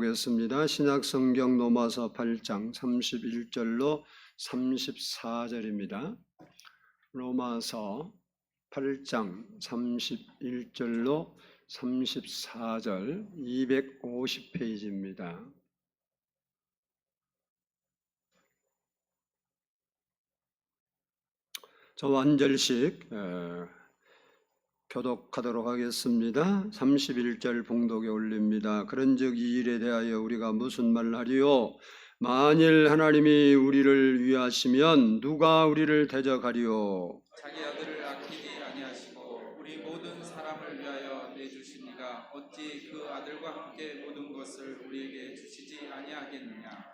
보겠습니다. 신약성경 로마서 8장 31절로 34절입니다. 로마서 8장 31절로 34절 250페이지입니다. 저 한 절씩 교독하도록 하겠습니다. 31절 봉독에 올립니다. 그런즉 이 일에 대하여 우리가 무슨 말하리요? 만일 하나님이 우리를 위하시면 누가 우리를 대적하리요? 자기 아들을 아끼지 아니하시고 우리 모든 사람을 위하여 내주시니가 어찌 그 아들과 함께 모든 것을 우리에게 주시지 아니하겠느냐?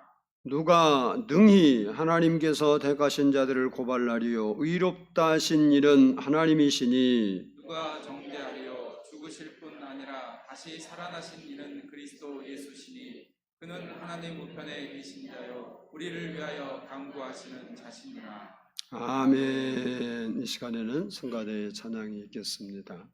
누가 능히 하나님께서 택하신 자들을 고발하리요? 의롭다 하신 이는 하나님이시니 누가 정죄하리요? 죽으실 뿐 아니라 다시 살아나신 이는 그리스도 예수시니 그는 하나님 우편에 계신 자요 우리를 위하여 간구하시는 자시니라. 아멘. 이 시간에는 성가대의 찬양이 있겠습니다.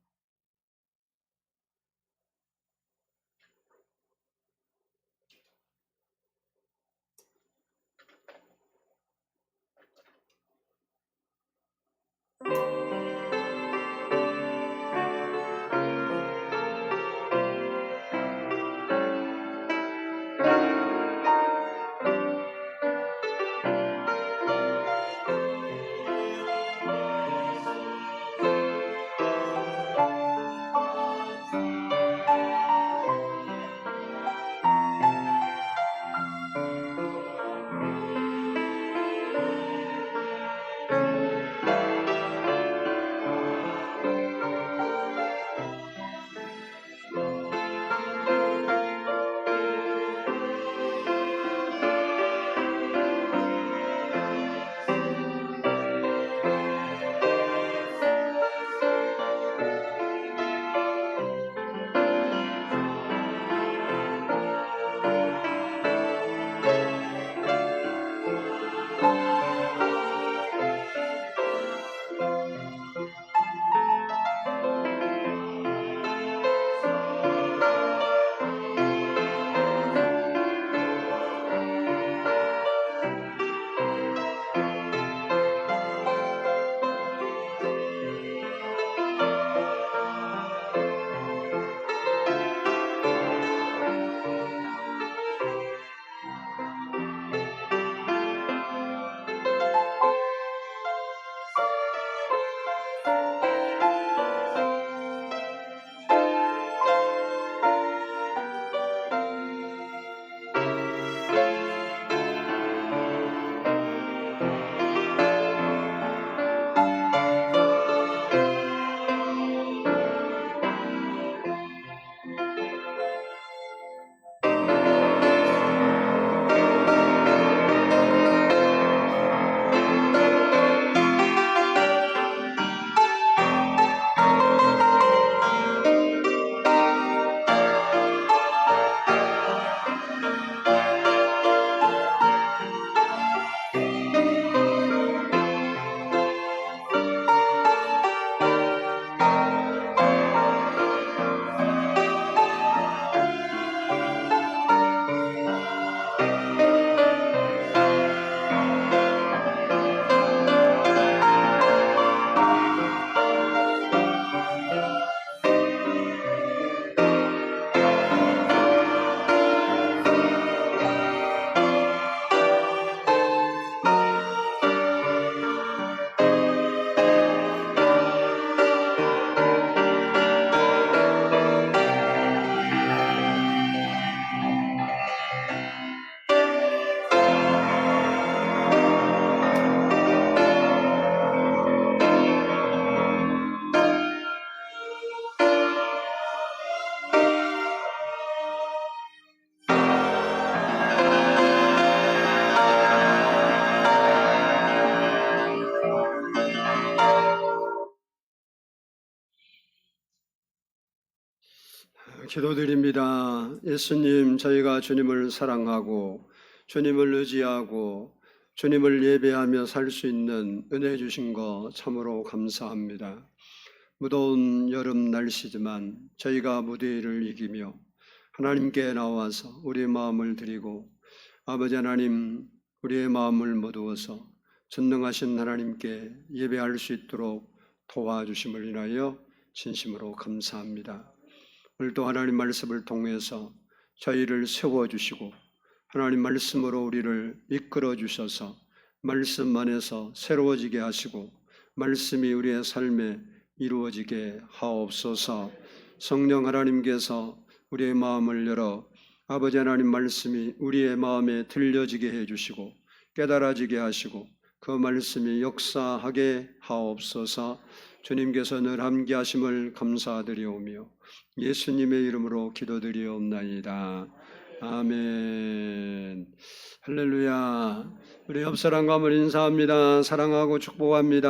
기도드립니다. 예수님, 저희가 주님을 사랑하고 주님을 의지하고 주님을 예배하며 살 수 있는 은혜 주신 거 참으로 감사합니다. 무더운 여름 날씨지만 저희가 무더위를 이기며 하나님께 나와서 우리의 마음을 드리고 아버지 하나님 우리의 마음을 모두어서 전능하신 하나님께 예배할 수 있도록 도와주심을 인하여 진심으로 감사합니다. 오늘도 하나님 말씀을 통해서 저희를 세워주시고 하나님 말씀으로 우리를 이끌어 주셔서 말씀 안에서 새로워지게 하시고 말씀이 우리의 삶에 이루어지게 하옵소서. 성령 하나님께서 우리의 마음을 열어 아버지 하나님 말씀이 우리의 마음에 들려지게 해주시고 깨달아지게 하시고 그 말씀이 역사하게 하옵소서. 주님께서 늘 함께하심을 감사드리오며 예수님의 이름으로 기도드리옵나이다. 아멘. 할렐루야. 우리 옆 사람과 한번 인사합니다. 사랑하고 축복합니다.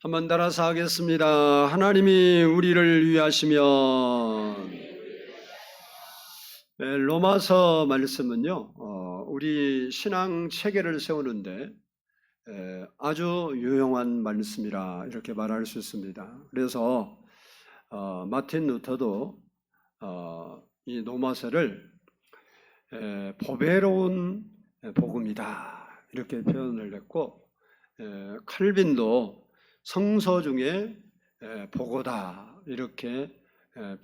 한번 따라서 하겠습니다. 하나님이 우리를 위하시면. 로마서 말씀은요, 우리 신앙 체계를 세우는데 아주 유용한 말씀이라 이렇게 말할 수 있습니다. 그래서 마틴 루터도 이 로마서를 보배로운 복음이다 이렇게 표현을 했고, 칼빈도 성서 중에 보고다 이렇게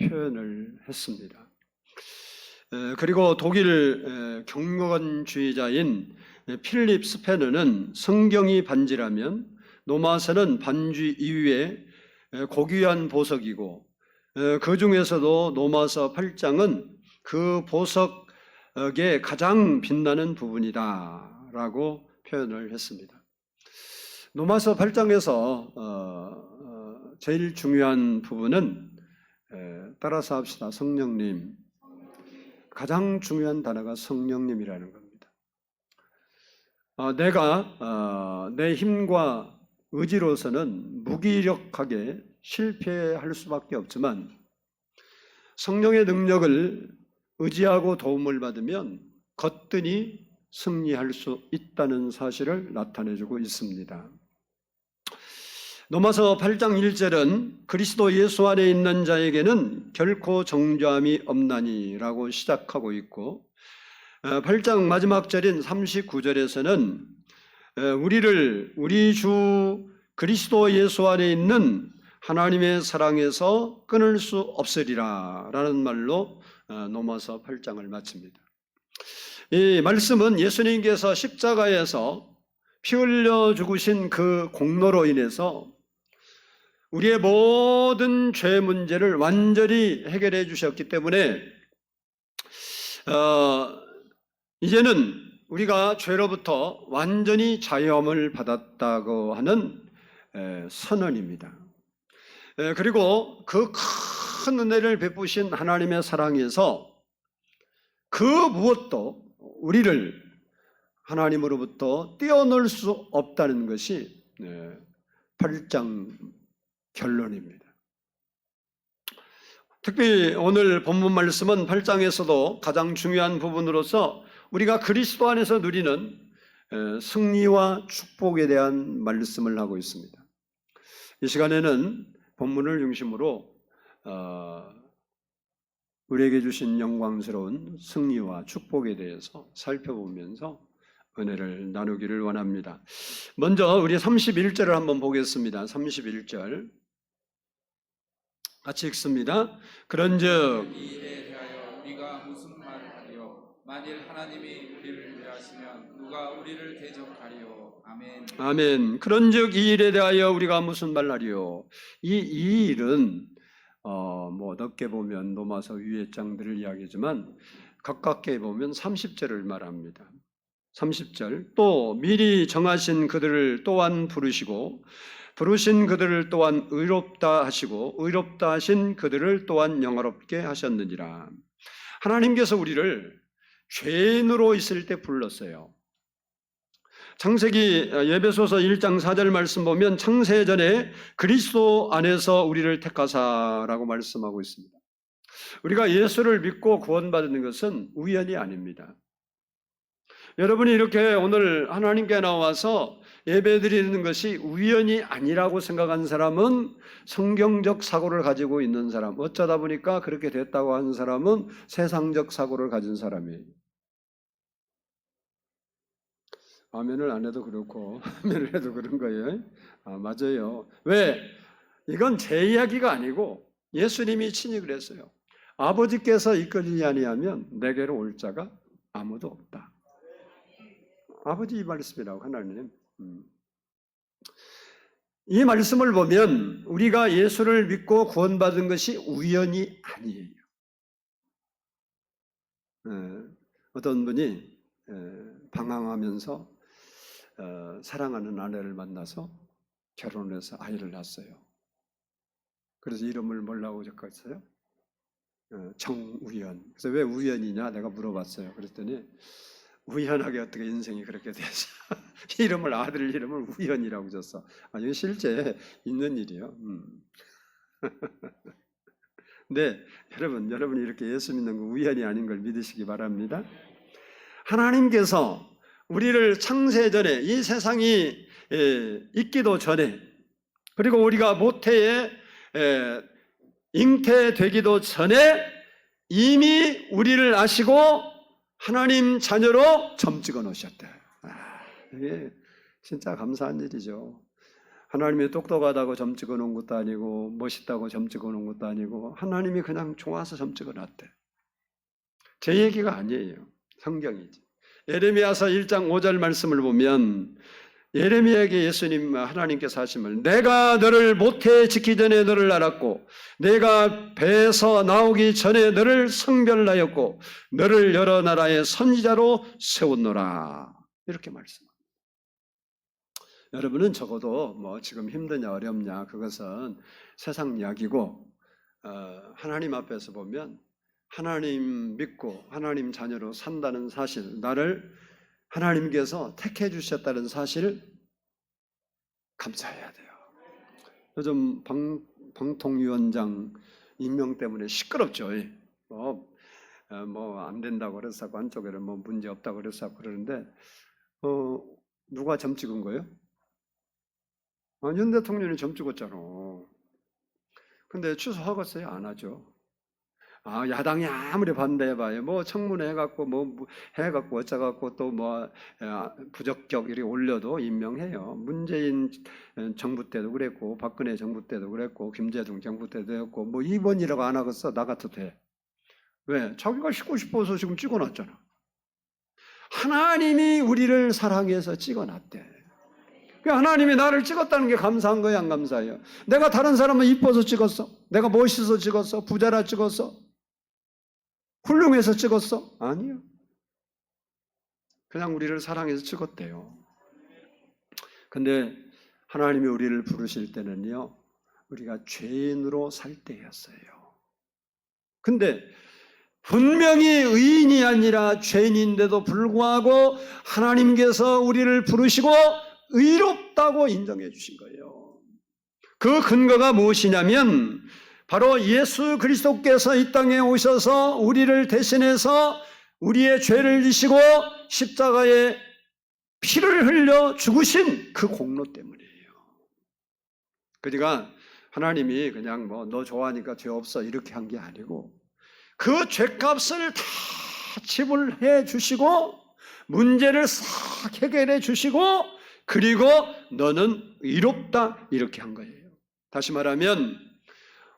표현을 했습니다. 그리고 독일 경건주의자인 필립 스페너는 성경이 반지라면 로마서는 반지 이후에 고귀한 보석이고 그 중에서도 로마서 8장은 그 보석의 가장 빛나는 부분이다 라고 표현을 했습니다. 로마서 8장에서 제일 중요한 부분은 따라서 합시다. 성령님. 가장 중요한 단어가 성령님이라는 겁니다. 내가 내 힘과 의지로서는 무기력하게 실패할 수밖에 없지만 성령의 능력을 의지하고 도움을 받으면 거뜬히 승리할 수 있다는 사실을 나타내주고 있습니다. 로마서 8장 1절은 그리스도 예수 안에 있는 자에게는 결코 정죄함이 없나니라고 시작하고 있고, 8장 마지막 절인 39절에서는 우리 주 그리스도 예수 안에 있는 하나님의 사랑에서 끊을 수 없으리라 라는 말로 로마서 8장을 마칩니다. 이 말씀은 예수님께서 십자가에서 피 흘려 죽으신 그 공로로 인해서 우리의 모든 죄 문제를 완전히 해결해 주셨기 때문에 이제는 우리가 죄로부터 완전히 자유함을 받았다고 하는 선언입니다. 그리고 그 큰 은혜를 베푸신 하나님의 사랑에서 그 무엇도 우리를 하나님으로부터 떼어놓을 수 없다는 것이 8장 결론입니다. 특히 오늘 본문 말씀은 8장에서도 가장 중요한 부분으로서 우리가 그리스도 안에서 누리는 승리와 축복에 대한 말씀을 하고 있습니다. 이 시간에는 본문을 중심으로 우리에게 주신 영광스러운 승리와 축복에 대해서 살펴보면서 은혜를 나누기를 원합니다. 먼저 우리 31절을 한번 보겠습니다. 31절 같이 읽습니다. 그런즉 이 일에 대하여 우리가 무슨 말을 하리요? 만일 하나님이 우리를 위하시면 누가 우리를 대적하리요? 아멘. 아멘. 그런즉 이 일에 대하여 우리가 무슨 말하리요? 이 일은 넓게 보면 로마서 위의 장들을 이야기하지만 가깝게 보면 30절을 말합니다. 30절 또 미리 정하신 그들을 또한 부르시고 부르신 그들을 또한 의롭다 하시고 의롭다 하신 그들을 또한 영화롭게 하셨느니라. 하나님께서 우리를 죄인으로 있을 때 불렀어요. 창세기 에베소서 1장 4절 말씀 보면 창세전에 그리스도 안에서 우리를 택하사라고 말씀하고 있습니다. 우리가 예수를 믿고 구원받는 것은 우연이 아닙니다. 여러분이 이렇게 오늘 하나님께 나와서 예배드리는 것이 우연이 아니라고 생각하는 사람은 성경적 사고를 가지고 있는 사람, 어쩌다 보니까 그렇게 됐다고 하는 사람은 세상적 사고를 가진 사람이에요. 아멘을 안 해도 그렇고 아멘을 해도 그런 거예요. 맞아요. 왜? 이건 제 이야기가 아니고 예수님이 친히 그랬어요. 아버지께서 이끌리지 아니하면 내게로 올 자가 아무도 없다. 아버지 이 말씀이라고 하나님. 이 말씀을 보면 우리가 예수를 믿고 구원받은 것이 우연이 아니에요. 어떤 분이 방황하면서 사랑하는 아내를 만나서 결혼해서 아이를 낳았어요. 그래서 이름을 뭐라고 적었어요? 정우연. 그래서 왜 우연이냐 내가 물어봤어요. 그랬더니 우연하게 어떻게 인생이 그렇게 돼서 이름을 아들 이름을 우연이라고 줬어. 이거 실제 있는 일이에요. 네, 여러분이 이렇게 예수 믿는 거 우연이 아닌 걸 믿으시기 바랍니다. 하나님께서 우리를 창세 전에 이 세상이 있기도 전에 그리고 우리가 모태에 잉태되기도 전에 이미 우리를 아시고 하나님 자녀로 점 찍어 놓으셨대. 이게 진짜 감사한 일이죠. 하나님이 똑똑하다고 점 찍어 놓은 것도 아니고 멋있다고 점 찍어 놓은 것도 아니고 하나님이 그냥 좋아서 점 찍어 놨대. 제 얘기가 아니에요. 성경이지. 예레미야서 1장 5절 말씀을 보면 예레미야에게 예수님 하나님께서 하심을 내가 너를 모태에 짓기 전에 너를 알았고 내가 배에서 나오기 전에 너를 성별하였고 너를 여러 나라의 선지자로 세웠노라. 이렇게 말씀합니다. 여러분은 적어도 뭐 지금 힘드냐 어렵냐 그것은 세상 이야기고 하나님 앞에서 보면 하나님 믿고 하나님 자녀로 산다는 사실, 나를 하나님께서 택해 주셨다는 사실을 감사해야 돼요. 요즘 방통위원장 임명 때문에 시끄럽죠. 뭐 안 된다고 그래서 한쪽에는 뭐 문제 없다고 그래서 그러는데 누가 점 찍은 거예요? 윤 대통령이 점 찍었잖아. 근데 취소하겠어요? 안 하죠. 야당이 아무리 반대해봐요. 뭐 청문회 해갖고 뭐 해갖고 어쩌갖고 또 뭐 부적격 이렇게 올려도 임명해요. 문재인 정부 때도 그랬고 박근혜 정부 때도 그랬고 김대중 정부 때도 했고 뭐 이번이라고 안 하겠어? 나 같아도 돼. 왜? 자기가 씻고 싶어서 지금 찍어놨잖아. 하나님이 우리를 사랑해서 찍어놨대. 하나님이 나를 찍었다는 게 감사한 거야, 안 감사해요? 내가 다른 사람은 이뻐서 찍었어? 내가 멋있어서 찍었어? 부자라 찍었어? 훌륭해서 찍었어? 아니요. 그냥 우리를 사랑해서 찍었대요. 근데 하나님이 우리를 부르실 때는요, 우리가 죄인으로 살 때였어요. 근데 분명히 의인이 아니라 죄인인데도 불구하고 하나님께서 우리를 부르시고 의롭다고 인정해 주신 거예요. 그 근거가 무엇이냐면 바로 예수 그리스도께서 이 땅에 오셔서 우리를 대신해서 우리의 죄를 지시고 십자가에 피를 흘려 죽으신 그 공로 때문이에요. 그러니까 하나님이 그냥 뭐 너 좋아하니까 죄 없어 이렇게 한 게 아니고 그 죄값을 다 지불해 주시고 문제를 싹 해결해 주시고 그리고 너는 의롭다 이렇게 한 거예요. 다시 말하면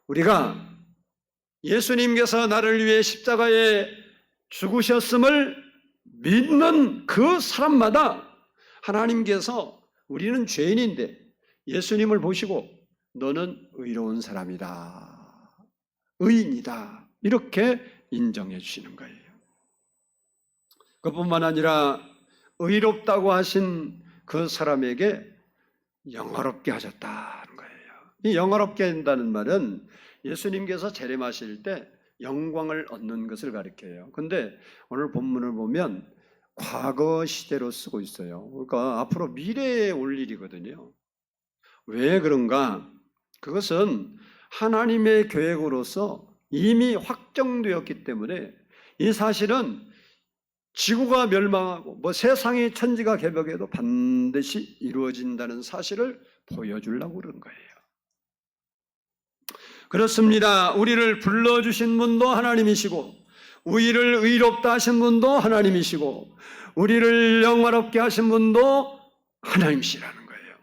우리가 예수님께서 나를 위해 십자가에 죽으셨음을 믿는 그 사람마다 하나님께서 우리는 죄인인데 예수님을 보시고 너는 의로운 사람이다, 의인이다 이렇게 인정해 주시는 거예요. 그뿐만 아니라 의롭다고 하신 그 사람에게 영화롭게 하셨다는 거예요. 이 영화롭게 한다는 말은 예수님께서 재림하실 때 영광을 얻는 것을 가리켜요. 근데 오늘 본문을 보면 과거 시대로 쓰고 있어요. 그러니까 앞으로 미래에 올 일이거든요. 왜 그런가? 그것은 하나님의 계획으로서 이미 확정되었기 때문에 이 사실은 지구가 멸망하고 뭐 세상의 천지가 개벽해도 반드시 이루어진다는 사실을 보여주려고 그런 거예요. 그렇습니다. 우리를 불러주신 분도 하나님이시고 우리를 의롭다 하신 분도 하나님이시고 우리를 영화롭게 하신 분도 하나님이시라는 거예요.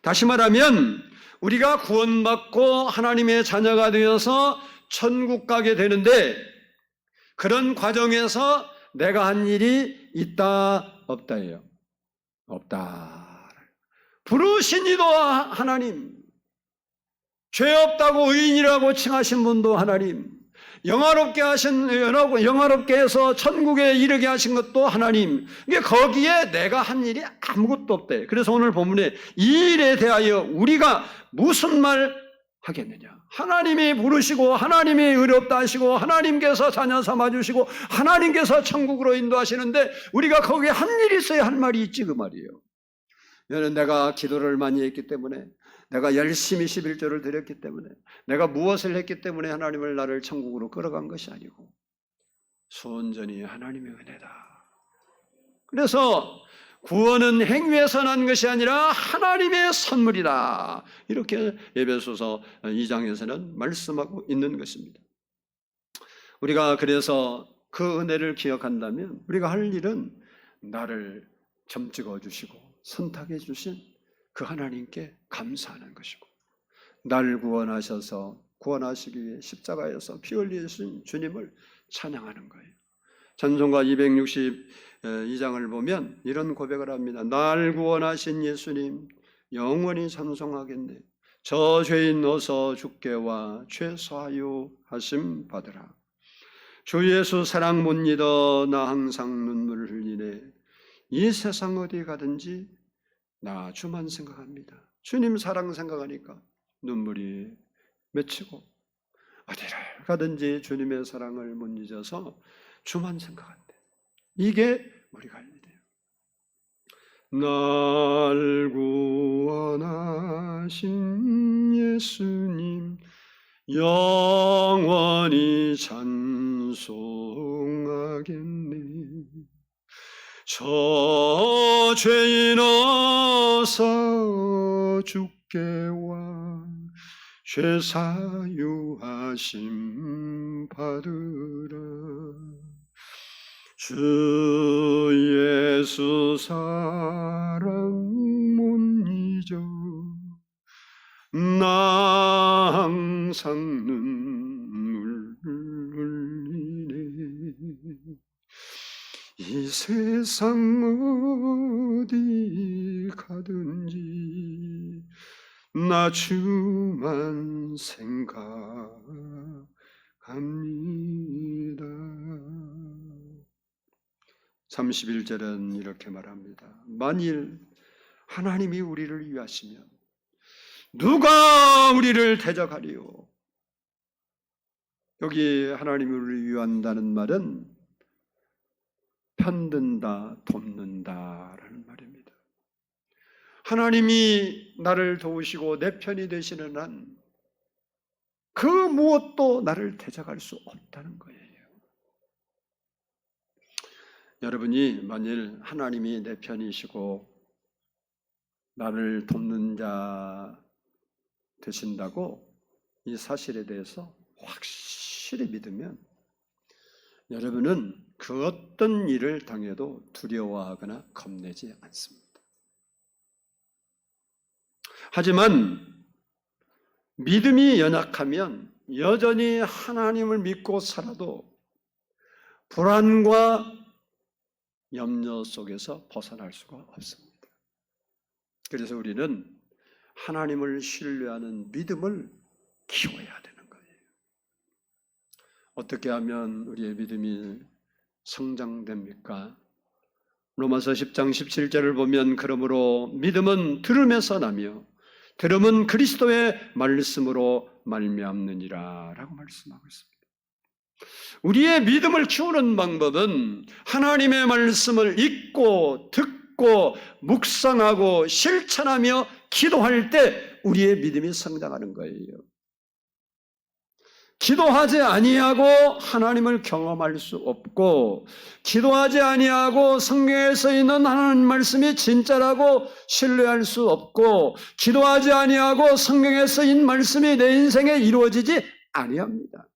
다시 말하면 우리가 구원받고 하나님의 자녀가 되어서 천국 가게 되는데 그런 과정에서 내가 한 일이 있다 없다예요. 없다. 부르신 이도 하나님, 죄 없다고 의인이라고 칭하신 분도 하나님, 영화롭게 해서 천국에 이르게 하신 것도 하나님. 거기에 내가 한 일이 아무것도 없대. 그래서 오늘 본문에 이 일에 대하여 우리가 무슨 말 하겠느냐? 하나님이 부르시고 하나님이 의롭다 하시고 하나님께서 자녀 삼아주시고 하나님께서 천국으로 인도하시는데 우리가 거기에 한 일이 있어야 할 말이 있지 그 말이에요. 여는 내가 기도를 많이 했기 때문에 내가 열심히 11조를 드렸기 때문에 내가 무엇을 했기 때문에 하나님을 나를 천국으로 끌어간 것이 아니고 순전히 하나님의 은혜다. 그래서 구원은 행위에서 난 것이 아니라 하나님의 선물이다. 이렇게 에베소서 2장에서는 말씀하고 있는 것입니다. 우리가 그래서 그 은혜를 기억한다면 우리가 할 일은 나를 점찍어 주시고 선택해 주신 그 하나님께 감사하는 것이고 날 구원하시기 위해 십자가에서 피 흘리신 주님을 찬양하는 거예요. 찬송가 262장을 보면 이런 고백을 합니다. 날 구원하신 예수님 영원히 찬송하겠네. 저 죄인 어서 주께 와 죄 사하여 하심 받으라. 주 예수 사랑 못 잊어 나 항상 눈물을 흘리네. 이 세상 어디 가든지 나 주만 생각합니다. 주님 사랑 생각하니까 눈물이 맺히고 어디를 가든지 주님의 사랑을 못 잊어서 주만 생각한대. 이게 우리가 할 일이에요. 날 구원하신 예수님 영원히 찬송하겠네. 저 죄인 어서 주께 와 죄 사유하심 받으라. 주 예수 사랑 못 잊어 나 항상 눈물 흘리네. 이 세상 어디 가든지 나 주만 생각합니다. 31절은 이렇게 말합니다. 만일 하나님이 우리를 위하시면 누가 우리를 대적하리요? 여기 하나님이 우리를 위한다는 말은 편든다, 돕는다라는 말입니다. 하나님이 나를 도우시고 내 편이 되시는 한 그 무엇도 나를 대적할 수 없다는 거예요. 여러분이 만일 하나님이 내 편이시고 나를 돕는 자 되신다고 이 사실에 대해서 확실히 믿으면 여러분은 그 어떤 일을 당해도 두려워하거나 겁내지 않습니다. 하지만 믿음이 연약하면 여전히 하나님을 믿고 살아도 불안과 염려 속에서 벗어날 수가 없습니다. 그래서 우리는 하나님을 신뢰하는 믿음을 키워야 되는 거예요. 어떻게 하면 우리의 믿음이 성장됩니까? 로마서 10장 17절을 보면 그러므로 믿음은 들음에서 나며 들음은 그리스도의 말씀으로 말미암느니라 라고 말씀하고 있습니다. 우리의 믿음을 키우는 방법은 하나님의 말씀을 읽고 듣고 묵상하고 실천하며 기도할 때 우리의 믿음이 성장하는 거예요. 기도하지 아니하고 하나님을 경험할 수 없고, 기도하지 아니하고 성경에 써 있는 하나님 말씀이 진짜라고 신뢰할 수 없고, 기도하지 아니하고 성경에 쓰인 말씀이 내 인생에 이루어지지 아니합니다.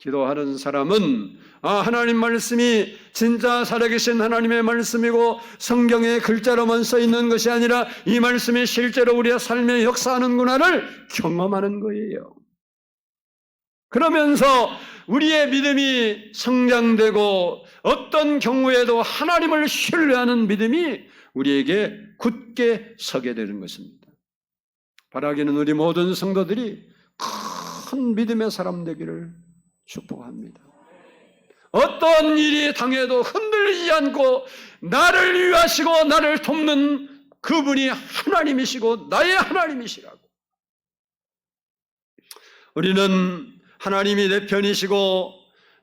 기도하는 사람은 하나님 말씀이 진짜 살아계신 하나님의 말씀이고 성경의 글자로만 써 있는 것이 아니라 이 말씀이 실제로 우리의 삶에 역사하는구나를 경험하는 거예요. 그러면서 우리의 믿음이 성장되고 어떤 경우에도 하나님을 신뢰하는 믿음이 우리에게 굳게 서게 되는 것입니다. 바라기는 우리 모든 성도들이 큰 믿음의 사람 되기를 축복합니다. 어떤 일이 당해도 흔들리지 않고 나를 위하시고 나를 돕는 그분이 하나님이시고 나의 하나님이시라고. 우리는 하나님이 내 편이시고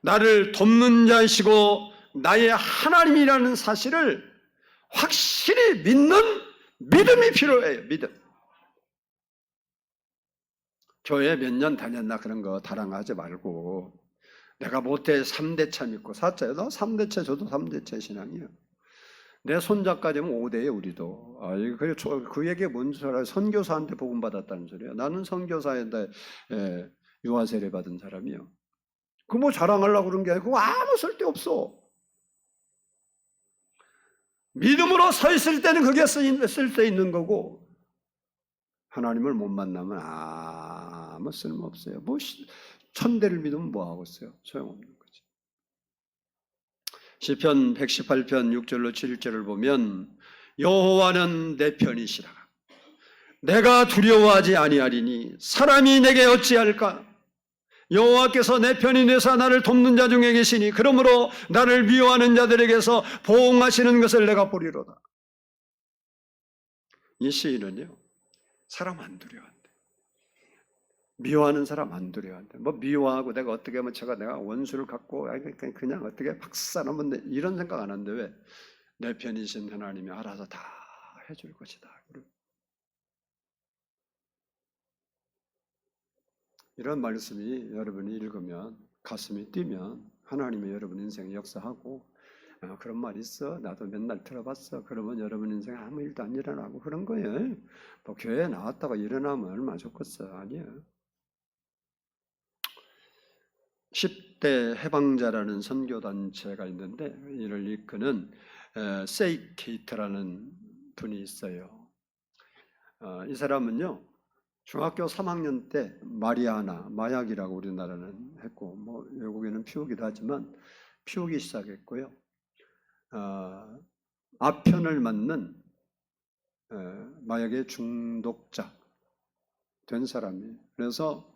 나를 돕는 자이시고 나의 하나님이라는 사실을 확실히 믿는 믿음이 필요해요. 믿음. 교회 몇 년 다녔나 그런 거 타랑하지 말고, 내가 못해 3대차 믿고 4차, 너 3대차, 저도 3대차 신앙이에요. 내 손자까지면 5대예요, 우리도. 그 얘기가 뭔 줄 알아요? 선교사한테 복음 받았다는 소리예요. 나는 선교사한테 유아 세례 받은 사람이에요. 그 뭐 자랑하려고 그런 게 아니고 아무 쓸데없어. 믿음으로 서 있을 때는 그게 쓸데 있는 거고, 하나님을 못 만나면 아무 쓸모없어요. 뭐 천대를 믿으면 뭐 하겠어요? 소용없는 거지. 시편 118편 6절로 7절을 보면 여호와는 내 편이시라. 내가 두려워하지 아니하리니 사람이 내게 어찌할까? 여호와께서 내 편이 되사 나를 돕는 자 중에 계시니 그러므로 나를 미워하는 자들에게서 보응하시는 것을 내가 보리로다. 이 시인은요, 사람 안 두려워한대. 미워하는 사람 안 두려워한대. 뭐 미워하고 내가 어떻게 하면 내가 원수를 갖고 그냥 어떻게 박살나면 이런 생각 안 하는데 왜? 내 편이신 하나님이 알아서 다 해줄 것이다. 이런 말씀이 여러분이 읽으면 가슴이 뛰면 하나님이 여러분 인생에 역사하고, 그런 말 있어? 나도 맨날 들어봤어. 그러면 여러분 인생에 아무 일도 안 일어나고 그런 거예요. 뭐 교회에 나왔다가 일어나면 얼마나 좋겠어. 아니에요. 10대 해방자라는 선교단체가 있는데 이를 이끄는 세이케이트라는 분이 있어요. 이 사람은요, 중학교 3학년 때 마리아나, 마약이라고 우리나라는 했고, 뭐 외국에는 피우기도 하지만 피우기 시작했고요. 아편을 맞는 마약의 중독자 된 사람이에요. 그래서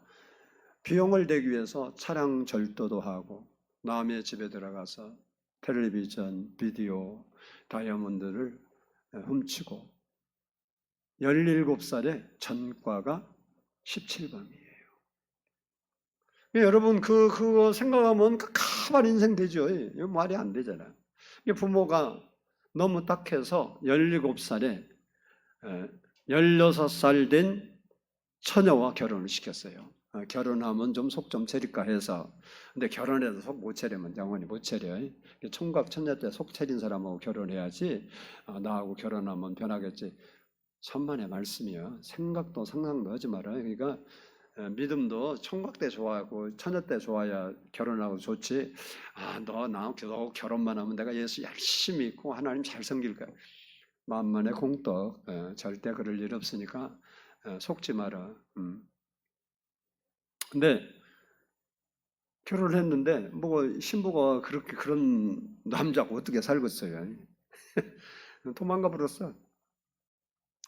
비용을 대기 위해서 차량 절도도 하고 남의 집에 들어가서 텔레비전, 비디오, 다이아몬드를 훔치고 17살에 전과가 17범이에요. 여러분 그거 생각하면 가만 인생 되죠. 이거 말이 안 되잖아요. 부모가 너무 딱해서 17살에 16살 된 처녀와 결혼을 시켰어요. 결혼하면 좀 속 좀 차릴까 해서. 근데 결혼해서 속 못 차리면 영원히 못 차려요. 총각 처녀 때 속 차린 사람하고 결혼해야지 나하고 결혼하면 변하겠지. 천만의 말씀이요. 생각도 상상도 하지 말아요. 그러니까 믿음도 총각 때 좋아하고 처녀 때 좋아야 결혼하고 좋지. 너 나하고 결혼만 하면 내가 예수 열심히 믿고 하나님 잘 섬길 거야. 만만의 공덕. 절대 그럴 일 없으니까 속지 마라. 근데 결혼했는데 뭐 신부가 그렇게 그런 남자고 어떻게 살겠어요? 도망가 버렸어.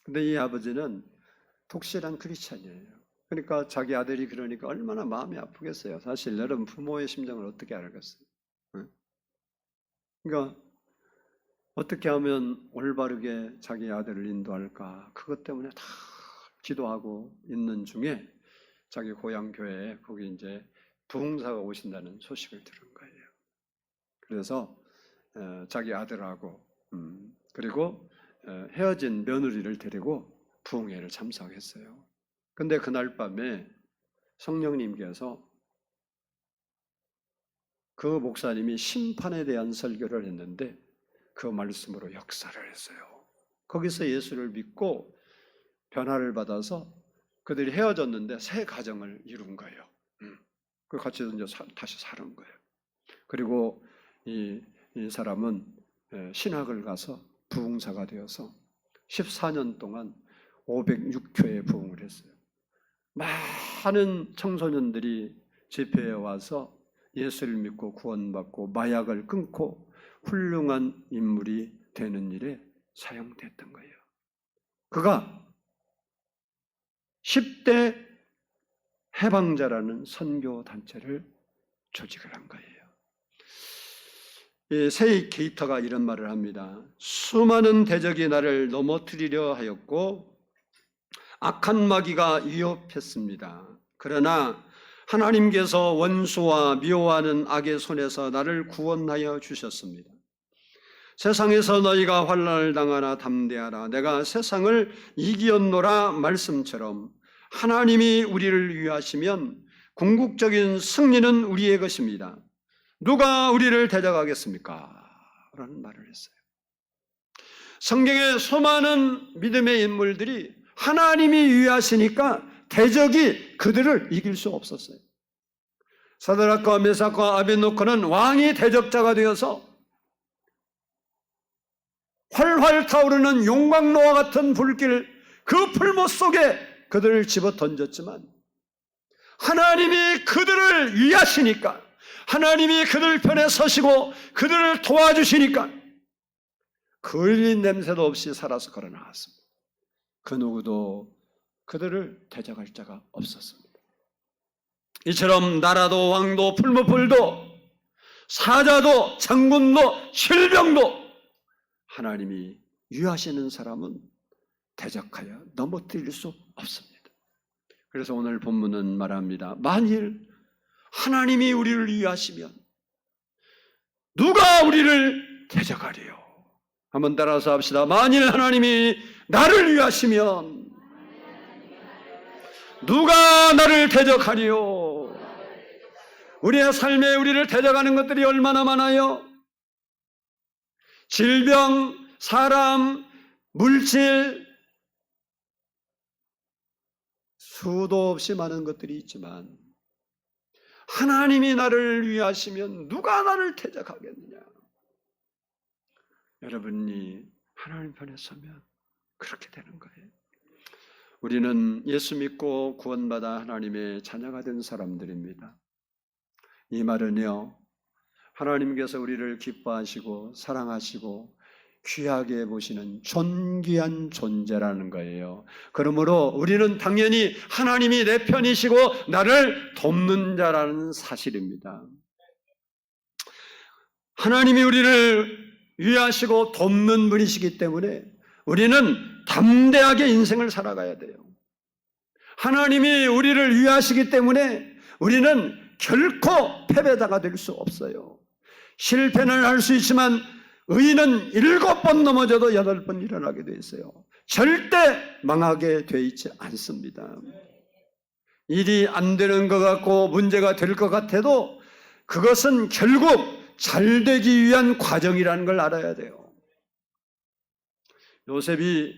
근데 이 아버지는 독실한 크리스찬이에요. 그러니까 자기 아들이 그러니까 얼마나 마음이 아프겠어요. 사실 여러분 부모의 심정을 어떻게 알겠어요? 그러니까 어떻게 하면 올바르게 자기 아들을 인도할까? 그것 때문에 다 기도하고 있는 중에 자기 고향 교회에 거기 이제 부흥사가 오신다는 소식을 들은 거예요. 그래서 자기 아들하고 그리고 헤어진 며느리를 데리고 부흥회를 참석했어요. 근데 그날 밤에 성령님께서 그 목사님이 심판에 대한 설교를 했는데 그 말씀으로 역사를 했어요. 거기서 예수를 믿고 변화를 받아서 그들이 헤어졌는데 새 가정을 이룬 거예요. 그 같이 이제 다시 사는 거예요. 그리고 이 사람은 신학을 가서 부흥사가 되어서 14년 동안 506교회 부흥을 했어요. 많은 청소년들이 집회에 와서 예수를 믿고 구원받고 마약을 끊고 훌륭한 인물이 되는 일에 사용됐던 거예요. 그가 10대 해방자라는 선교 단체를 조직을 한 거예요. 세이 게이터가 이런 말을 합니다. 수많은 대적이 나를 넘어뜨리려 하였고 악한 마귀가 위협했습니다. 그러나 하나님께서 원수와 미워하는 악의 손에서 나를 구원하여 주셨습니다. 세상에서 너희가 환난을 당하나 담대하라. 내가 세상을 이기었노라 말씀처럼 하나님이 우리를 위하시면 궁극적인 승리는 우리의 것입니다. 누가 우리를 대적하겠습니까? 라는 말을 했어요. 성경의 수많은 믿음의 인물들이 하나님이 위하시니까 대적이 그들을 이길 수 없었어요. 사드락과 메삭과 아벳노고는 왕이 대적자가 되어서 활활 타오르는 용광로와 같은 불길, 그 풀못 속에 그들을 집어 던졌지만 하나님이 그들을 위하시니까, 하나님이 그들 편에 서시고 그들을 도와주시니까 걸린 냄새도 없이 살아서 걸어 나왔습니다. 그 누구도 그들을 대적할 자가 없었습니다. 이처럼 나라도 왕도 풀무불도 사자도 장군도 실병도 하나님이 위하시는 사람은 대적하여 넘어뜨릴 수 없습니다. 그래서 오늘 본문은 말합니다. 만일 하나님이 우리를 위하시면 누가 우리를 대적하리요? 한번 따라서 합시다. 만일 하나님이 나를 위하시면 누가 나를 대적하리요? 우리의 삶에 우리를 대적하는 것들이 얼마나 많아요? 질병, 사람, 물질, 수도 없이 많은 것들이 있지만 하나님이 나를 위하시면 누가 나를 대적하겠느냐? 여러분이 하나님 편에 서면 그렇게 되는 거예요. 우리는 예수 믿고 구원받아 하나님의 자녀가 된 사람들입니다. 이 말은요, 하나님께서 우리를 기뻐하시고 사랑하시고 귀하게 보시는 존귀한 존재라는 거예요. 그러므로 우리는 당연히 하나님이 내 편이시고 나를 돕는 자라는 사실입니다. 하나님이 우리를 위하시고 돕는 분이시기 때문에 우리는 담대하게 인생을 살아가야 돼요. 하나님이 우리를 위하시기 때문에 우리는 결코 패배자가 될 수 없어요. 실패는 할 수 있지만 의인은 7번 넘어져도 8번 일어나게 돼 있어요. 절대 망하게 돼 있지 않습니다. 일이 안 되는 것 같고 문제가 될 것 같아도 그것은 결국 잘 되기 위한 과정이라는 걸 알아야 돼요. 요셉이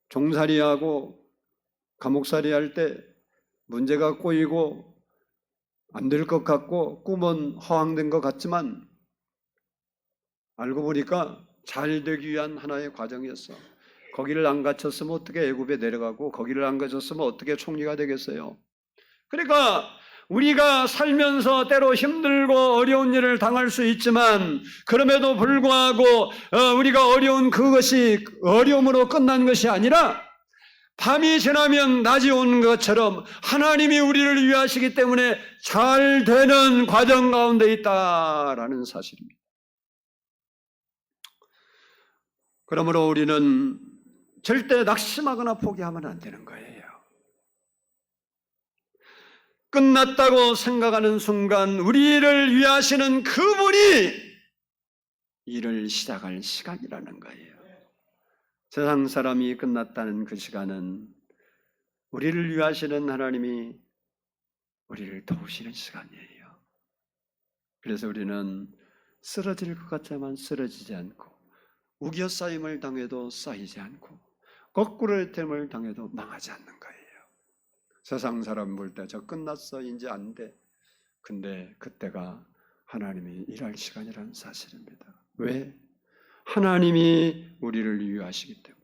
종살이하고 감옥살이 할 때 문제가 꼬이고 안 될 것 같고 꿈은 허황된 것 같지만 알고 보니까 잘 되기 위한 하나의 과정이었어. 거기를 안 갇혔으면 어떻게 애굽에 내려가고 거기를 안 갇혔으면 어떻게 총리가 되겠어요. 그러니까 우리가 살면서 때로 힘들고 어려운 일을 당할 수 있지만 그럼에도 불구하고 우리가 어려운 그것이 어려움으로 끝난 것이 아니라 밤이 지나면 낮이 오는 것처럼 하나님이 우리를 위하시기 때문에 잘 되는 과정 가운데 있다라는 사실입니다. 그러므로 우리는 절대 낙심하거나 포기하면 안 되는 거예요. 끝났다고 생각하는 순간 우리를 위하시는 그분이 일을 시작할 시간이라는 거예요. 세상 사람이 끝났다는 그 시간은 우리를 위하시는 하나님이 우리를 도우시는 시간이에요. 그래서 우리는 쓰러질 것 같지만 쓰러지지 않고, 우겨싸임을 당해도 쌓이지 않고, 거꾸로 됨을 당해도 망하지 않는 거예요. 세상 사람 볼 때 저 끝났어, 이제 안 돼. 근데 그때가 하나님이 일할 시간이라는 사실입니다. 왜? 하나님이 우리를 위하시기 때문에.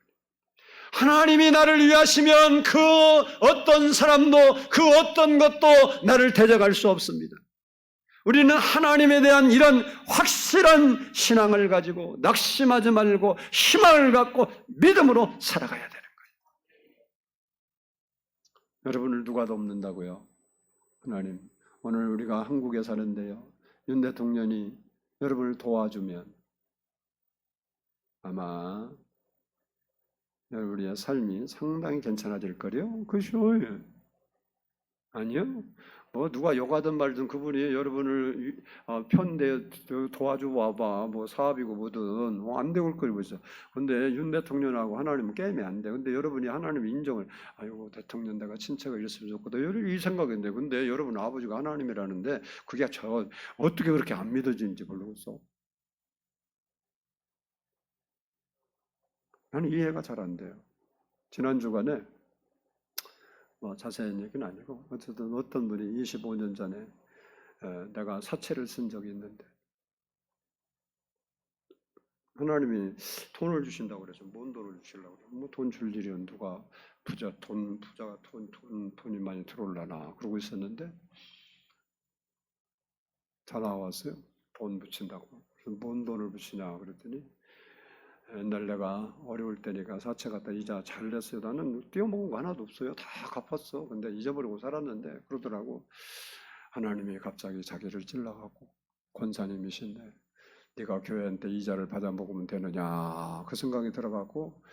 하나님이 나를 위하시면 그 어떤 사람도 그 어떤 것도 나를 대적할 수 없습니다. 우리는 하나님에 대한 이런 확실한 신앙을 가지고 낙심하지 말고 희망을 갖고 믿음으로 살아가야 되는 거예요. 여러분을 누가 돕는다고요? 하나님, 오늘 우리가 한국에 사는데요, 윤 대통령이 여러분을 도와주면 아마 우리의 삶이 상당히 괜찮아질 거요. 그죠? 아니요. 뭐 누가 욕하든 말든 그분이 여러분을 편대 도와줘 봐봐. 뭐 사업이고 뭐든 안 되고 그럴 거죠. 근데 윤 대통령하고 하나님은 게임이 안 돼. 근데 여러분이 하나님 인정을, 아이고 대통령 내가 친척을 이랬으면 좋거든, 이 생각인데, 근데 여러분 아버지가 하나님이라는데 그게 저 어떻게 그렇게 안 믿어지는지 모르겠어. 나는 이해가 잘 안 돼요. 지난 주간에 뭐 자세한 얘기는 아니고 어쨌든 어떤 분이 25년 전에 내가 사채를 쓴 적이 있는데 하나님이 돈을 주신다고 그래서 뭔 돈을 주시려고 그래? 뭐 돈 줄 일이면 누가 부자가 돈이 많이 들어올라나 그러고 있었는데 전화 왔어요. 돈 붙인다고. 그래서 뭔 돈을 붙이냐 그랬더니 옛날 내가 어려울 때니까 사채 갖다 이자 잘 냈어요. 나는 띄어먹은 거 하나도 없어요. 다 갚았어. 근데 잊어버리고 살았는데 그러더라고. 하나님이 갑자기 자기를 찔러가고 권사님이신데 네가 교회한테 이자를 받아 먹으면 되느냐 그 생각이 들어가고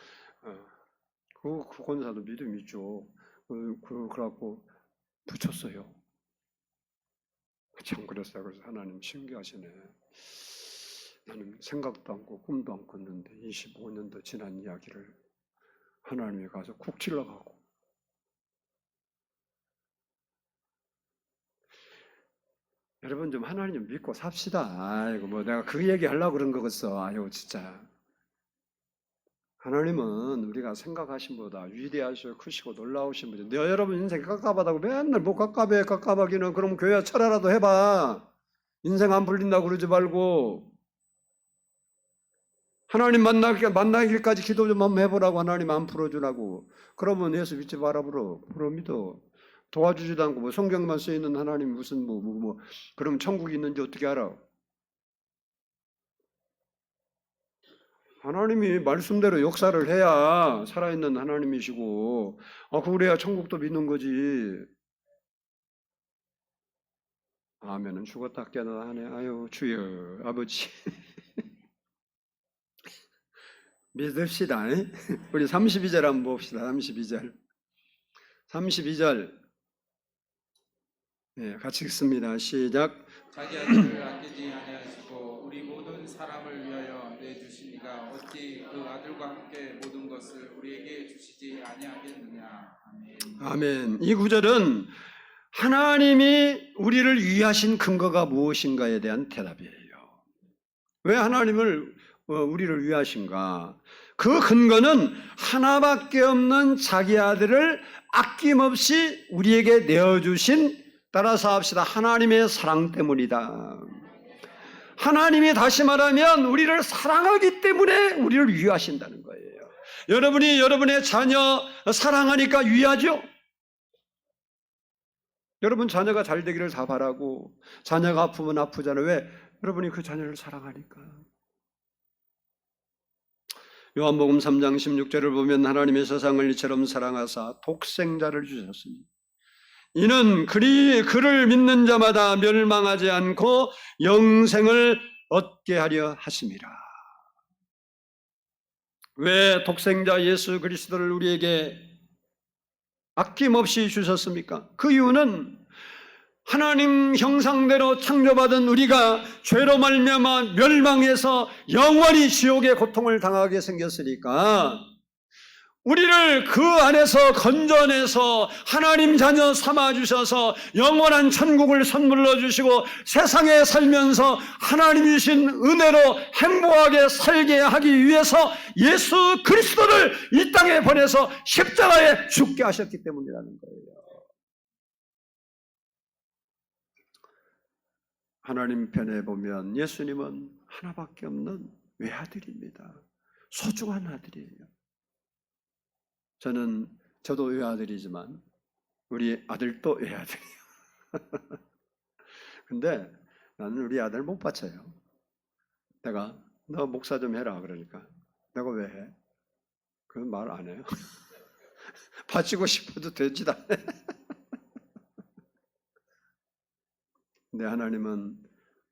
그 권사도 믿음 있죠. 그래갖고 붙였어요. 참 그랬어요. 그래서 하나님 신기하시네. 나는 생각도 않고 꿈도 안 꿨는데 25년도 지난 이야기를 하나님이 가서 쿡 찔러가고. 여러분 좀 하나님 믿고 삽시다. 아이고 뭐 내가 그 얘기 하려고 그런 거겠어. 아유 진짜. 하나님은 우리가 생각하신 보다 위대하시고 크시고 놀라우신 분이. 너 여러분 인생 깝깝하다고 맨날 뭐 깝깝하기는 그럼 교회 철회라도 해봐. 인생 안 풀린다고 그러지 말고. 하나님 만나기까지 기도 좀 한번 해보라고. 하나님 안 풀어주라고. 그러면 예수 믿지 마라 불어. 믿어. 도와주지도 않고 뭐 성경만 쓰이는 하나님 무슨 그럼 천국이 있는지 어떻게 알아? 하나님이 말씀대로 역사를 해야 살아있는 하나님이시고 그래야 천국도 믿는 거지. 아멘은 죽었다 깨어나네. 아유 주여 아버지 믿읍시다. 우리 32절 한번 봅시다. 32절 네, 같이 읽습니다. 시작. 자기 아들을 아끼지 아니하시고 우리 모든 사람을 위하여 내주신 이가 어찌 그 아들과 함께 모든 것을 우리에게 주시지 아니하겠느냐. 아멘. 아멘. 이 구절은 하나님이 우리를 위하신 근거가 무엇인가에 대한 대답이에요. 왜 하나님을 우리를 위하신가? 그 근거는 하나밖에 없는 자기 아들을 아낌없이 우리에게 내어주신, 따라서 합시다, 하나님의 사랑 때문이다. 하나님이 다시 말하면 우리를 사랑하기 때문에 우리를 위하신다는 거예요. 여러분이 여러분의 자녀 사랑하니까 위하죠? 여러분 자녀가 잘 되기를 다 바라고 자녀가 아프면 아프잖아요. 왜? 여러분이 그 자녀를 사랑하니까. 요한복음 3장 16절을 보면 하나님의 세상을 이처럼 사랑하사 독생자를 주셨으니 이는 그를 믿는 자마다 멸망하지 않고 영생을 얻게 하려 하심이라. 왜 독생자 예수 그리스도를 우리에게 아낌없이 주셨습니까? 그 이유는 하나님 형상대로 창조받은 우리가 죄로 말미암아 멸망해서 영원히 지옥의 고통을 당하게 생겼으니까 우리를 그 안에서 건져내서 하나님 자녀 삼아주셔서 영원한 천국을 선물로 주시고 세상에 살면서 하나님이 주신 은혜로 행복하게 살게 하기 위해서 예수 그리스도를 이 땅에 보내서 십자가에 죽게 하셨기 때문이라는 거예요. 하나님 편에 보면 예수님은 하나밖에 없는 외아들입니다. 소중한 아들이에요. 저도 외아들이지만 우리 아들도 외아들이에요. 근데 나는 우리 아들 못 바쳐요. 내가 너 목사 좀 해라 그러니까 내가 왜 해? 그런 말 안 해요. 바치고 싶어도 되지도 않아. 근데 하나님은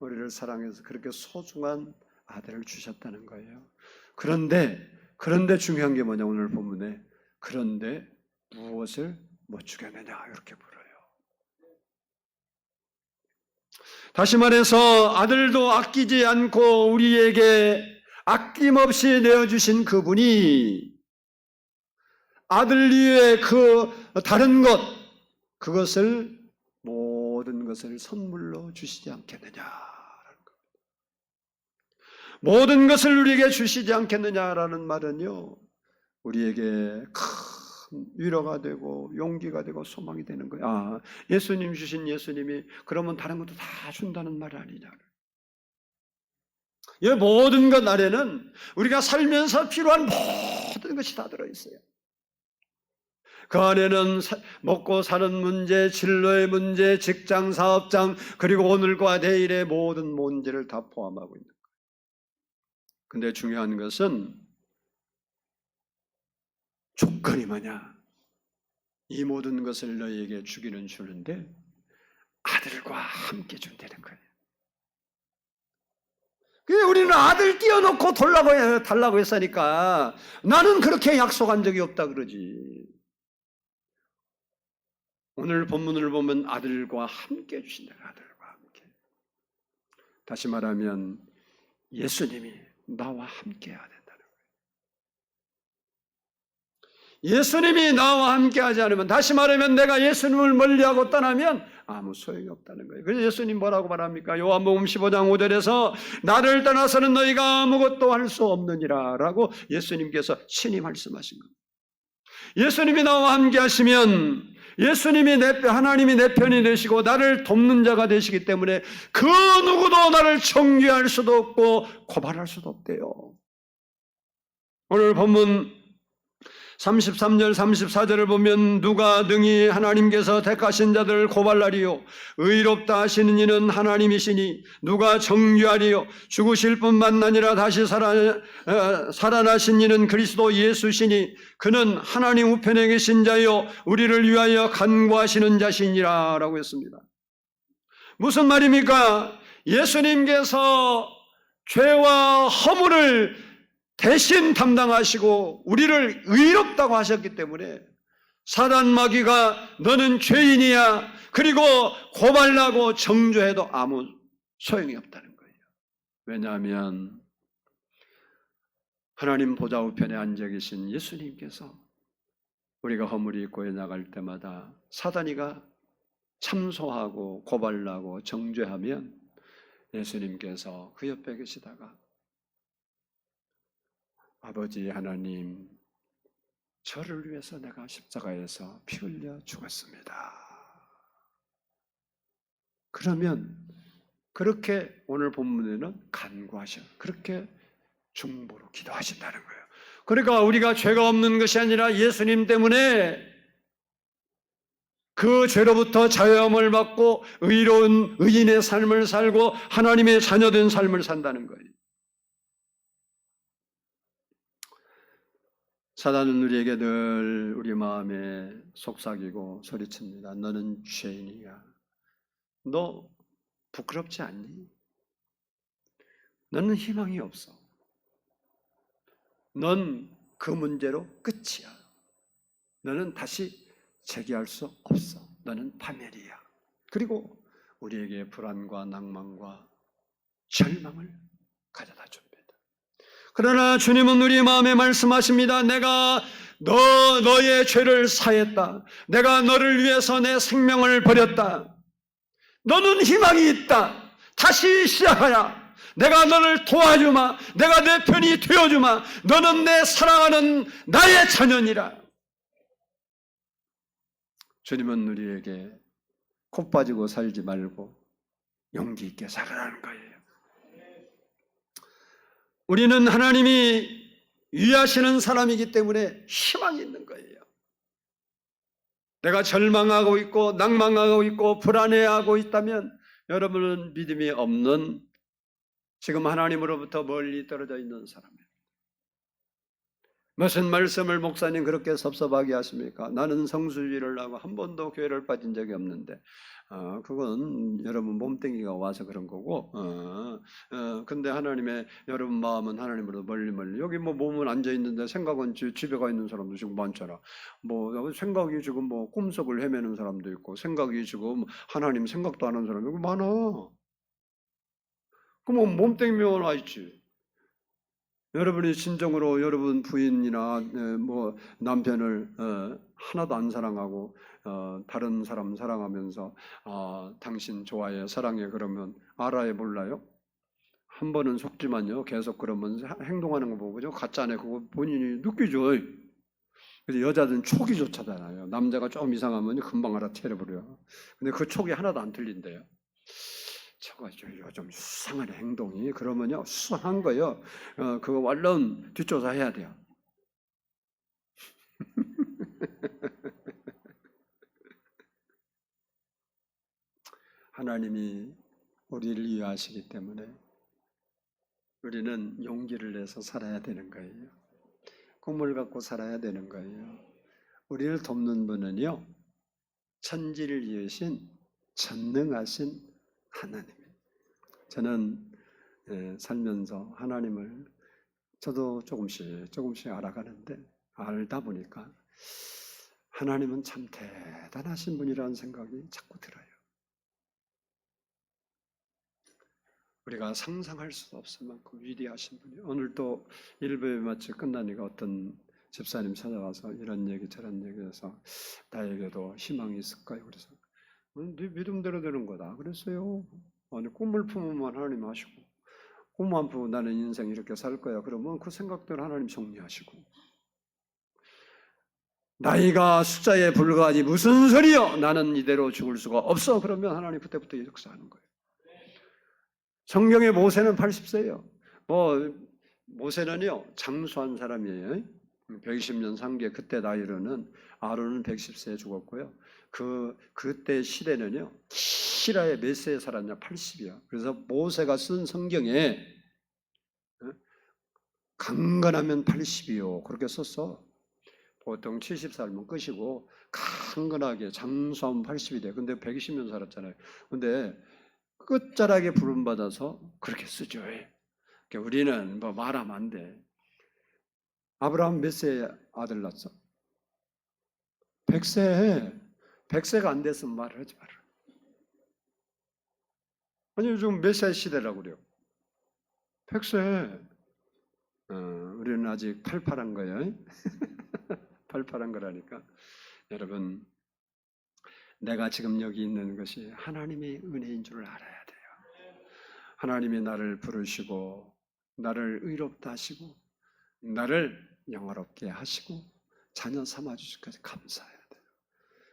우리를 사랑해서 그렇게 소중한 아들을 주셨다는 거예요. 그런데 중요한 게 뭐냐, 오늘 본문에 그런데 무엇을 못 주겠느냐 이렇게 물어요. 다시 말해서 아들도 아끼지 않고 우리에게 아낌없이 내어주신 그분이 아들 이외에 그 다른 것, 그것을 모든 것을 선물로 주시지 않겠느냐라는 겁니다. 모든 것을 우리에게 주시지 않겠느냐라는 말은요, 우리에게 큰 위로가 되고 용기가 되고 소망이 되는 거예요. 아, 예수님 주신 예수님이 그러면 다른 것도 다 준다는 말 아니냐. 이 모든 것 안에는 우리가 살면서 필요한 모든 것이 다 들어있어요. 그 안에는 먹고 사는 문제, 진로의 문제, 직장, 사업장, 그리고 오늘과 내일의 모든 문제를 다 포함하고 있는 거예요. 근데 중요한 것은 조건이 뭐냐? 이 모든 것을 너희에게 주기는 주는데 아들과 함께 준다는 거예요. 우리는 아들 띄워놓고 달라고 했으니까 나는 그렇게 약속한 적이 없다 그러지. 오늘 본문을 보면 아들과 함께 주신다. 아들과 함께. 다시 말하면 예수님이 나와 함께 해야 된다는 거예요. 예수님이 나와 함께 하지 않으면, 다시 말하면 내가 예수님을 멀리하고 떠나면 아무 소용이 없다는 거예요. 그래서 예수님 뭐라고 말합니까? 요한복음 15장 5절에서 나를 떠나서는 너희가 아무것도 할 수 없느니라 라고 예수님께서 친히 말씀하신 겁니다. 예수님이 나와 함께 하시면 예수님이 하나님이 내 편이 되시고 나를 돕는 자가 되시기 때문에 그 누구도 나를 정죄할 수도 없고 고발할 수도 없대요. 오늘 본문 33절 34절을 보면 누가 능히 하나님께서 택하신 자들을 고발하리요 의롭다 하시는 이는 하나님이시니 누가 정죄하리요 죽으실 뿐만 아니라 다시 살아나신 이는 그리스도 예수시니 그는 하나님 우편에 계신 자요 우리를 위하여 간구하시는 자시니라 라고 했습니다. 무슨 말입니까? 예수님께서 죄와 허물을 대신 담당하시고 우리를 의롭다고 하셨기 때문에 사단 마귀가 너는 죄인이야 그리고 고발하고 정죄해도 아무 소용이 없다는 거예요. 왜냐하면 하나님 보좌 우편에 앉아 계신 예수님께서 우리가 허물이 있고 나갈 때마다 사단이가 참소하고 고발하고 정죄하면 예수님께서 그 옆에 계시다가 아버지 하나님, 저를 위해서 내가 십자가에서 피 흘려 죽었습니다. 그러면 그렇게 오늘 본문에는 간구하셔. 그렇게 중보로 기도하신다는 거예요. 그러니까 우리가 죄가 없는 것이 아니라 예수님 때문에 그 죄로부터 자유함을 받고 의로운 의인의 삶을 살고 하나님의 자녀된 삶을 산다는 거예요. 사단은 우리에게 늘 우리 마음에 속삭이고 소리칩니다. 너는 죄인이야. 너 부끄럽지 않니? 너는 희망이 없어. 넌 그 문제로 끝이야. 너는 다시 재기할 수 없어. 너는 파멸이야. 그리고 우리에게 불안과 낭만과 절망을 가져다 줍니다. 그러나 주님은 우리 마음에 말씀하십니다. 내가 너의 죄를 사했다. 내가 너를 위해서 내 생명을 버렸다. 너는 희망이 있다. 다시 시작하라. 내가 너를 도와주마. 내가 내 편이 되어주마. 너는 내 사랑하는 나의 자녀니라. 주님은 우리에게 코 빠지고 살지 말고 용기 있게 살아라는 거예요. 우리는 하나님이 위하시는 사람이기 때문에 희망이 있는 거예요. 내가 절망하고 있고 낭망하고 있고 불안해하고 있다면 여러분은 믿음이 없는, 지금 하나님으로부터 멀리 떨어져 있는 사람이에요. 무슨 말씀을 목사님 그렇게 섭섭하게 하십니까? 나는 성수주의를 하고 한 번도 교회를 빠진 적이 없는데 그건 여러분 몸뚱이가 와서 그런 거고 근데 하나님의 여러분 마음은 하나님으로 멀리 여기 뭐 몸은 앉아있는데 생각은 집에 가 있는 사람도 지금 많잖아. 뭐 생각이 지금 뭐 꿈속을 헤매는 사람도 있고 생각이 지금 하나님 생각도 안 하는 사람이 많아. 그럼 몸뚱이면 와 있지. 여러분이 진정으로 여러분 부인이나 뭐 남편을 하나도 안 사랑하고 다른 사람 사랑하면서 당신 좋아해 사랑해 그러면 알아요 몰라요? 한 번은 속지만요 계속 그러면 행동하는 거 보고 가짜네 그거 본인이 느끼죠. 그래서 여자들은 촉이 좋잖아요. 남자가 좀 이상하면 금방 알아채려버려요. 근데 그 촉이 하나도 안 틀린대요. 저거 좀 수상한 행동이 그러면요 수상한 거요. 그거 얼른 뒷조사 해야 돼요. 하나님이 우리를 위하시기 때문에 우리는 용기를 내서 살아야 되는 거예요. 꿈을 갖고 살아야 되는 거예요. 우리를 돕는 분은요 천지를 이으신 전능하신 하나님. 저는 살면서 하나님을 저도 조금씩 알아가는데 알다 보니까 하나님은 참 대단하신 분이라는 생각이 자꾸 들어요. 우리가 상상할 수 없을 만큼 위대하신 분이에요. 오늘 또 일부에 마치 끝나니까 어떤 집사님 찾아와서 이런 얘기 저런 얘기해서 나에게도 희망이 있을까요? 그래서 네 믿음대로 되는 거다 그랬어요. 아니 꿈을 품으면 하나님 하시고 꿈 안 품으면 나는 인생 이렇게 살 거야 그러면 그 생각대로 하나님 정리하시고 나이가 숫자에 불과하지 무슨 소리요? 나는 이대로 죽을 수가 없어 그러면 하나님 그때부터 역사하는 거예요. 성경의 모세는 80세예요. 모세는요 장수한 사람이에요. 120년 상계 그때 나이로는 아론은 110세에 죽었고요. 그때 시대는요 시라에 몇 세에 살았냐 80이야. 그래서 모세가 쓴 성경에 강건하면 80이요 그렇게 썼어. 보통 70살면 끝이고 강건하게 장수하면 80이 돼. 근데 120년 살았잖아요. 근데 끝자락에 부름받아서 그렇게 쓰죠. 그러니까 우리는 뭐 말하면 안 돼. 아브라함 몇 세에 아들 낳았어? 100세가 안 됐으면 말을 하지 마라. 아니 요즘 몇 세 시대라고 그래요? 100세. 우리는 아직 팔팔한 거예요. 팔팔한 거라니까. 여러분 내가 지금 여기 있는 것이 하나님의 은혜인 줄 알아야 돼요. 하나님이 나를 부르시고 나를 의롭다 하시고 나를 영화롭게 하시고 자녀 삼아주시기까지 감사해야 돼요.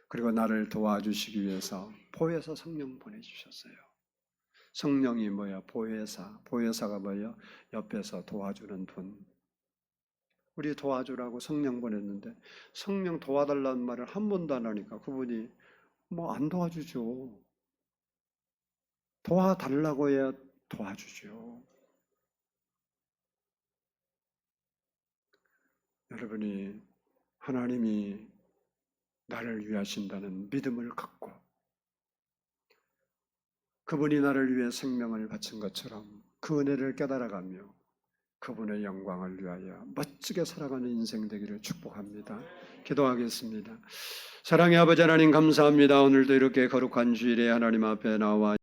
그리고 나를 도와주시기 위해서 보혜사 성령 보내주셨어요. 성령이 뭐야? 보혜사가 뭐예요? 옆에서 도와주는 분. 우리 도와주라고 성령 보냈는데 성령 도와달라는 말을 한 번도 안 하니까 그분이 뭐 안 도와주죠. 도와달라고 해야 도와주죠. 여러분이 하나님이 나를 위하신다는 믿음을 갖고 그분이 나를 위해 생명을 바친 것처럼 그 은혜를 깨달아가며 그분의 영광을 위하여 멋지게 살아가는 인생 되기를 축복합니다. 기도하겠습니다. 사랑의 아버지 하나님 감사합니다. 오늘도 이렇게 거룩한 주일에 하나님 앞에 나와